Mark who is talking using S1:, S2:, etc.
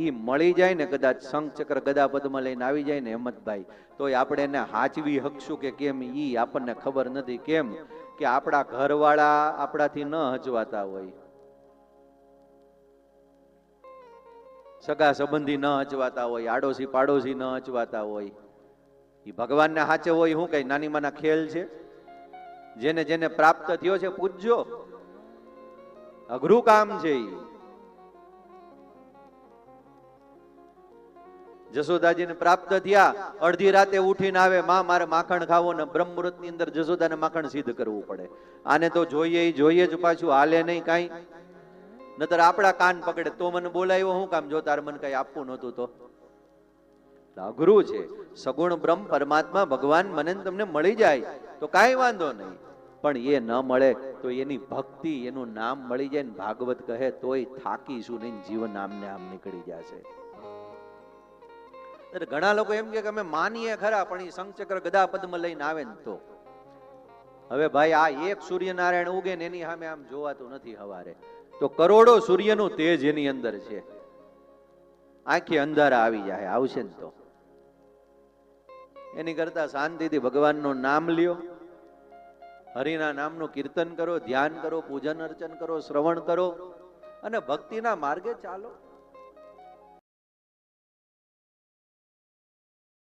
S1: ઈ મળી જાય ને કદાચ શંખ ચક્ર ગદા પદ્મ લઈને આવી જાય ને હેમંતભાઈ, તોય આપણે એને હાચવી શકશું કે કેમ ઈ આપણને ખબર નથી. કેમ કે આપણા ઘરવાળા આપણાથી ન હચવાતા હોય, સગા સંબંધી ન હચવાતા હોય, આડોશી પાડોશી ન હચવાતા હોય, ઈ ભગવાનને હાચે હોય. શું કઈ નાની માના ખેલ છે? જેને જેને પ્રાપ્ત થયો છે પૂજજો, અઘરું કામ છે. જશોદાજીને પ્રાપ્ત થયા, અડધી રાતે ઉઠીને આવે, માં મારે માખણ ખાવો, ને બ્રહ્મ મુહૂર્ત ની અંદર જશોદાને માખણ સિદ્ધ કરવું પડે. આને તો જોઈએ જ પાછું, હાલે નહીં કાંઈ. નતર આપણા કાન પકડે, તો મને બોલાવ્યો શું કામ, જો તારે મને કઈ આપવું નહોતું તો. અઘરું છે. સગુણ બ્રહ્મ પરમાત્મા ભગવાન મને તમને મળી જાય તો કાંઈ વાંધો નહીં, પણ એ ન મળે તો એની ભક્તિ, એનું નામ મળી જાય ને ભાગવત કહે તોય થાકીશું નહીં, જીવન આમને આમ નીકળી જશે. ઘણા લોકો એમ કે અમે માનીએ ખરા, પણ એ શંખચક્ર ગદા પદ્મ લઈને આવે ને તો. હવે ભાઈ આ એક સૂર્યનારાયણ ઉગે ને એની સામે આમ જોવાતું નથી હવારે, તો કરોડો સૂર્યનું તેજ એની અંદર છે. આંખે અંધારા આવી જાય, આવશે ને તો. એની કરતા શાંતિથી ભગવાનનું નામ લ્યો, હરિના નામનું કીર્તન કરો, ધ્યાન કરો, પૂજન અર્ચન કરો, શ્રવણ કરો અને ભક્તિના માર્ગે ચાલો.